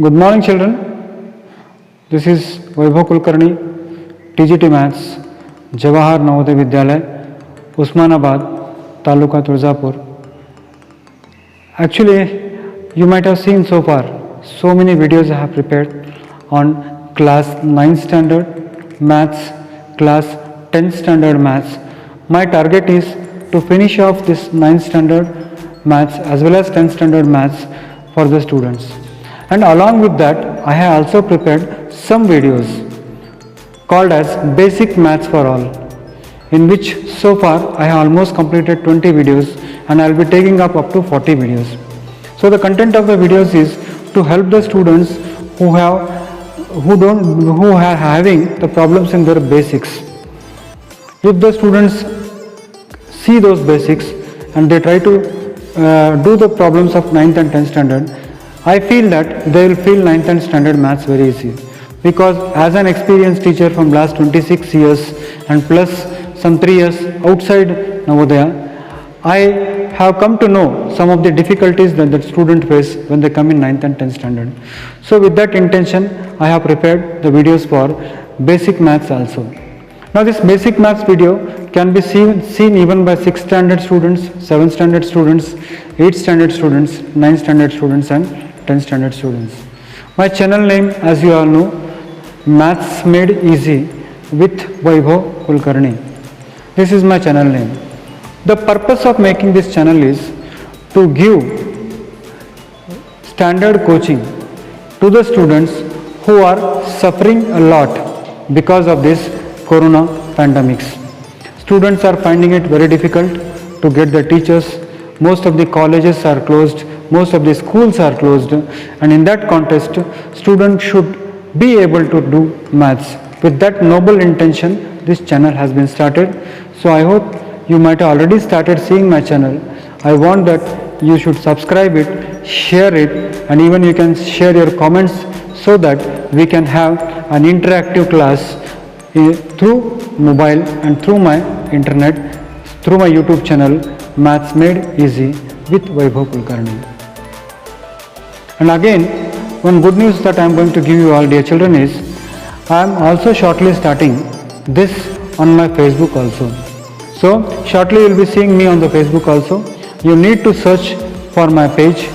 Good morning, children. This is Vaibhav Kulkarni, TGT Maths, Jawahar Navodaya Vidyalaya, Usmanabad, Taluka Turzapur. Actually, you might have seen so far so many videos I have prepared on class 9th standard Maths, class 10th standard Maths. My target is to finish off this 9th standard Maths as well as 10th standard Maths for the students. And along with that, I have also prepared some videos called as Basic Maths for All, in which so far I have almost completed 20 videos and I will be taking up to 40 videos. So the content of the videos is to help the students who are having the problems in their basics. If the students see those basics and they try to do the problems of 9th and 10th standard, I feel that they will feel 9th and standard Maths very easy, because as an experienced teacher from last 26 years and plus some 3 years outside Navodaya, I have come to know some of the difficulties that the student face when they come in 9th and 10th standard. So with that intention, I have prepared the videos for Basic Maths also. Now this Basic Maths video can be seen even by 6th standard students, 7th standard students, 8th standard students, 9th standard students and 10th standard students. My channel name, as you all know, Maths Made Easy with Vaibhav Kulkarni. This is my channel name. The purpose of making this channel is to give standard coaching to the students who are suffering a lot because of this corona pandemics. Students are finding it very difficult to get the teachers. Most of the colleges are closed, most of the schools are closed, and in that context, students should be able to do maths. With that noble intention, this channel has been started. So I hope you might have already started seeing my channel. I want that you should subscribe it, share it, and even you can share your comments so that we can have an interactive class through mobile and through my internet, through my YouTube channel, Maths Made Easy with Vaibhav Kulkarni. And again, one good news that I am going to give you all, dear children, is I am also shortly starting this on my Facebook also. So shortly you will be seeing me on the Facebook also. You need to search for my page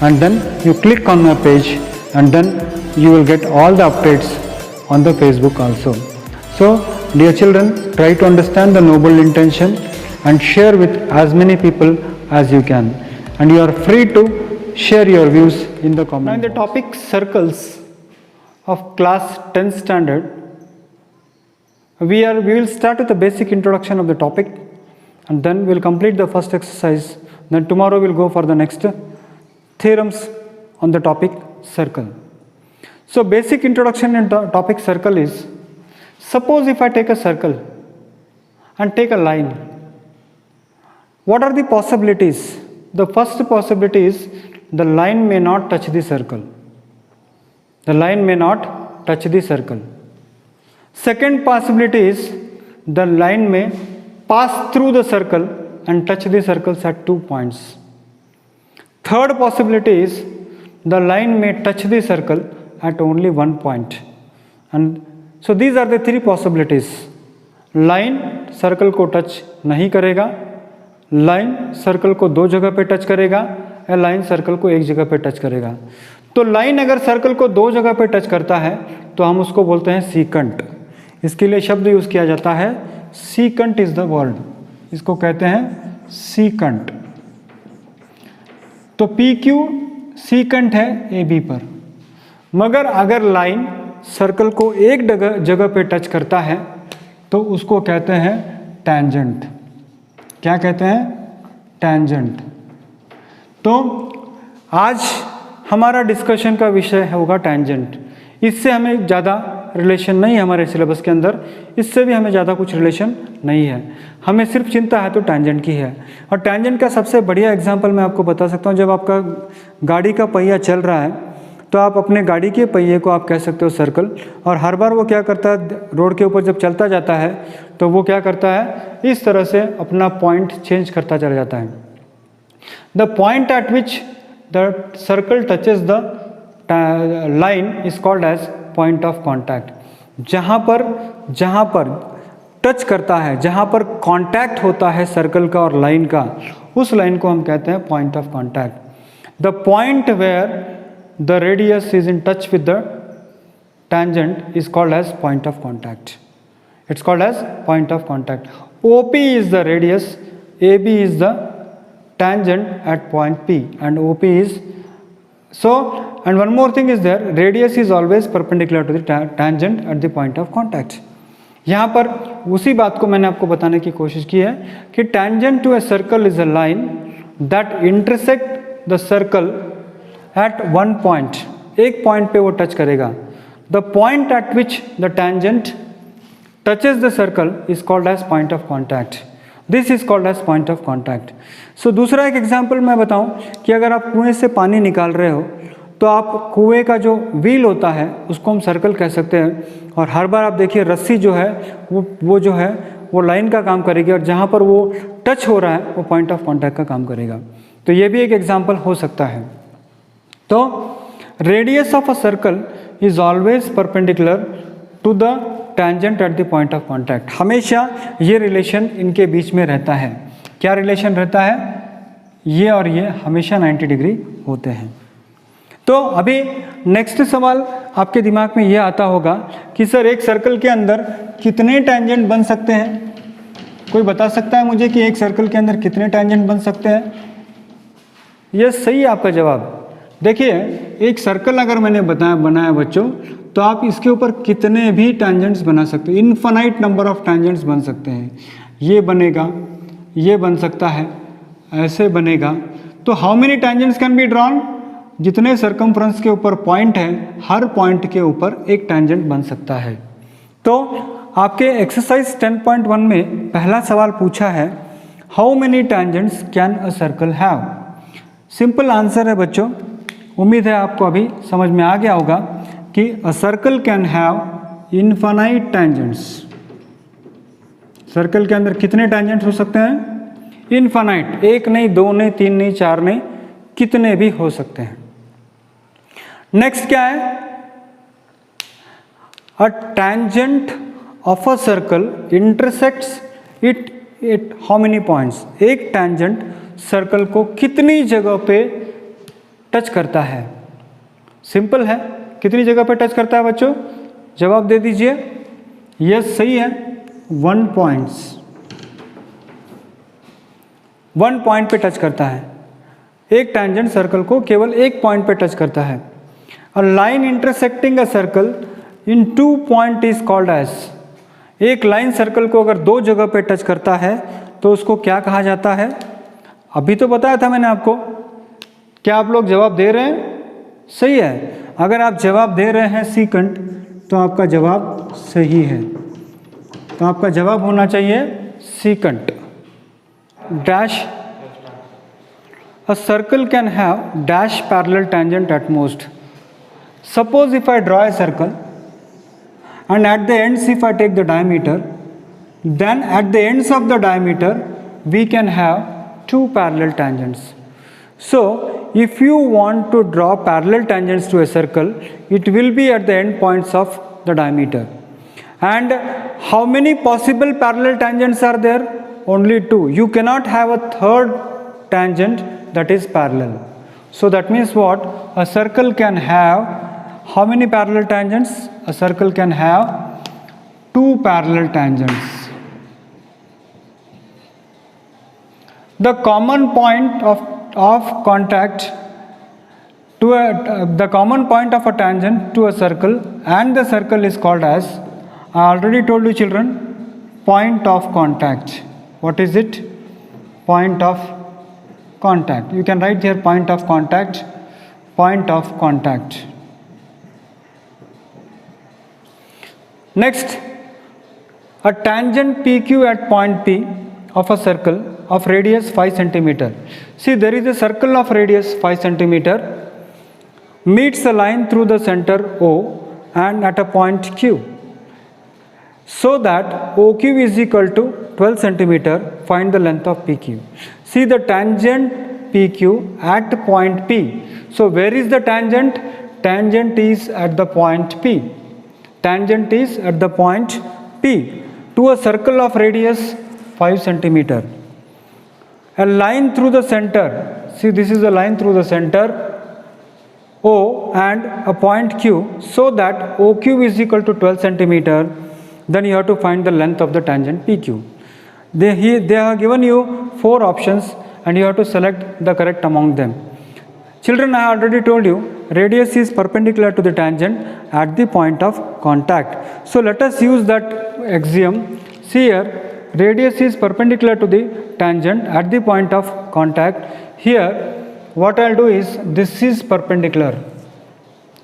and then you click on my page and then you will get all the updates on the Facebook also. So dear children, try to understand the noble intention and share with as many people as you can. And you are free to share your views in the comments. Now in the topic circles of class 10th standard, we will start with the basic introduction of the topic and then we will complete the first exercise. Then tomorrow we will go for the next theorems on the topic circle. So basic introduction in the topic circle is, suppose if I take a circle and take a line, what are the possibilities? The first possibility is the line may not touch the circle. The line may not touch the circle. Second possibility is the line may pass through the circle and touch the circles at 2 points. Third possibility is the line may touch the circle at only 1 point. And so these are the 3 possibilities. Line circle को touch नहीं करेगा, line circle को 2 जगह पे touch करेगा या line circle को 1 जगह पे टच करेगा. तो लाइन अगर सर्कल को 2 जगह पे टच करता है तो हम उसको बोलते हैं सीकंट. इसके लिए शब्द यूज किया जाता है सीकंट इज द वर्ड. इसको कहते हैं सीकंट. तो पी क्यू सीकंट है ए बी पर, मगर अगर लाइन सर्कल को 1 जगह पे टच करता है तो उसको कहते हैं टैंजेंट. क्या कहते हैं? टैंजेंट. तो आज हमारा डिस्कशन का विषय होगा टैंजेंट. इससे हमें ज़्यादा रिलेशन नहीं है हमारे सिलेबस के अंदर, इससे भी हमें ज़्यादा कुछ रिलेशन नहीं है. हमें सिर्फ चिंता है तो टैंजेंट की है. और टैंजेंट का सबसे बढ़िया एग्जांपल मैं आपको बता सकता हूँ. जब आपका गाड़ी का पहिया चल रहा है तो आप अपने गाड़ी के पहिए को आप कह सकते हो सर्कल, और हर बार वो क्या करता है, रोड के ऊपर जब चलता जाता है तो वो क्या करता है, इस तरह से अपना पॉइंट चेंज करता चला जाता है. The point eight which the circle touches the line is called as point of contact. जहाँ पर टच करता है, जहाँ पर कांटेक्ट होता है सर्कल का और लाइन का, उस लाइन को हम कहते हैं point of contact. The point where the radius is in touch with the tangent is called as point of contact. It's called as point of contact. OP is the radius, AB is the tangent at point P, and OP is so. And one more thing is there, radius is always perpendicular to the tangent at the point of contact. यहाँ पर उसी बात को मैंने आपको बताने की कोशिश की है कि tangent to a circle is a line that intersect the circle at one point. एक पॉइंट पे वो टच करेगा. The point at which the tangent touches the circle is called as point of contact. This is called as point of contact. So दूसरा एक example मैं बताऊं कि अगर आप कुएं से पानी निकाल रहे हो तो आप कुएं का जो व्हील होता है उसको हम सर्कल कह सकते हैं, और हर बार आप देखिए रस्सी जो है वो जो है वो लाइन का काम करेगी, और जहाँ पर वो टच हो रहा है वो पॉइंट ऑफ कॉन्टैक्ट का काम करेगा. तो ये भी एक एग्जाम्पल हो सकता है. तो radius of a circle is always perpendicular to the tangent at the point of contact. हमेशा ये रिलेशन इनके बीच में रहता है. क्या रिलेशन रहता है? ये और ये हमेशा 90 डिग्री होते हैं. तो अभी नेक्स्ट सवाल आपके दिमाग में ये आता होगा कि सर एक सर्कल के अंदर कितने टेंजेंट बन सकते हैं? कोई बता सकता है मुझे कि एक सर्कल के अंदर कितने टेंजेंट बन सकते हैं? ये सही है आपका जवाब. देखिए एक सर्कल अगर मैंने बनाया बच्चों, तो आप इसके ऊपर कितने भी टेंजेंट्स बना सकते हो. इनफाइनाइट नंबर ऑफ टेंजेंट्स बन सकते हैं. ये बनेगा, ये बन सकता है, ऐसे बनेगा. तो how many tangents can be drawn? जितने सर्कमफ्रेंस के ऊपर पॉइंट है, हर पॉइंट के ऊपर एक टेंजेंट बन सकता है. तो आपके एक्सरसाइज 10.1 में पहला सवाल पूछा है, how many tangents can a circle have? Simple answer है बच्चों, उम्मीद है आपको अभी समझ में आ गया होगा कि अ circle can have infinite tangents. Circle के अंदर कितने टेंजेंट्स हो सकते हैं? इनफाइनाइट. एक नहीं, दो नहीं, तीन नहीं, चार नहीं, कितने भी हो सकते हैं. नेक्स्ट क्या है? A tangent of a circle intersects it how many points? एक टेंजेंट सर्कल को कितनी जगह पे टच करता है? सिंपल है, कितनी जगह पे टच करता है बच्चों? जवाब दे दीजिए. यस सही है, 1 पॉइंट्स. 1 पॉइंट पे टच करता है. एक टेंजेंट सर्कल को केवल एक पॉइंट पे टच करता है. A line intersecting a circle in 2 point is called as. एक लाइन सर्कल को अगर 2 जगह पे टच करता है तो उसको क्या कहा जाता है? अभी तो बताया था मैंने आपको. क्या आप लोग जवाब दे रहे हैं? सही है. अगर आप जवाब दे रहे हैं सीकंट तो आपका जवाब सही है. तो आपका जवाब होना चाहिए secant. Dash a circle can have dash parallel tangent at most. Suppose if I draw a circle and at the ends if I take the diameter, then at the ends of the diameter we can have 2 parallel tangents. So if you want to draw parallel tangents to a circle, it will be at the end points of the diameter. And how many possible parallel tangents are there? Only 2. You cannot have a third tangent that is parallel. So that means what? A circle can have how many parallel tangents? A circle can have 2 parallel tangents. The common point of contact to the common point of a tangent to a circle and the circle is called as, I already told you children, point of contact. What is it? Point of contact. You can write here point of contact, point of contact. Next, a tangent PQ at point P of a circle of radius 5 centimeter. See, there is a circle of radius 5 centimeter meets a line through the center O and at a point Q. So that OQ is equal to 12 centimeter. Find the length of PQ. See the tangent PQ at point P. So where is the tangent? tangent is at the point P. Tangent is at the point P to a circle of radius 5 centimeter. A line through the center, see this is a line through the center O and a point Q, so that OQ is equal to 12 centimeter, then you have to find the length of the tangent PQ. They have given you 4 options and you have to select the correct among them. Children, I already told you radius is perpendicular to the tangent at the point of contact. So let us use that axiom. See here, radius is perpendicular to the tangent at the point of contact. Here what I will do is, this is perpendicular.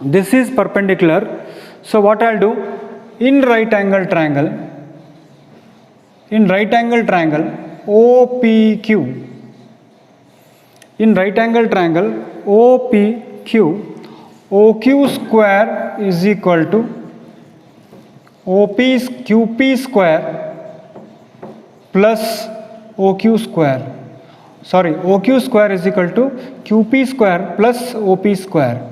This is perpendicular. So what I will do, in right angle triangle OPQ, in right angle triangle OPQ, OQ square is equal to QP square plus OQ square. Sorry, OQ square is equal to QP square plus OP square.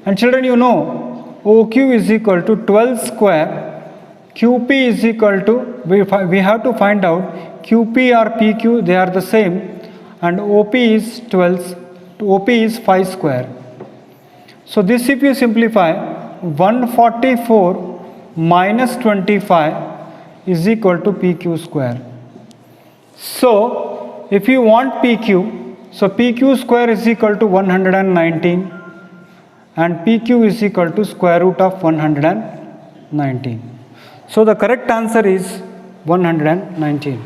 And children, you know OQ is equal to 12 square, QP is equal to, we have to find out QP or PQ, they are the same, and OP is 12, OP is 5 square. So this, if you simplify, 144 minus 25 is equal to PQ square. So if you want PQ, so PQ square is equal to 119 and PQ is equal to square root of 119. So the correct answer is 119.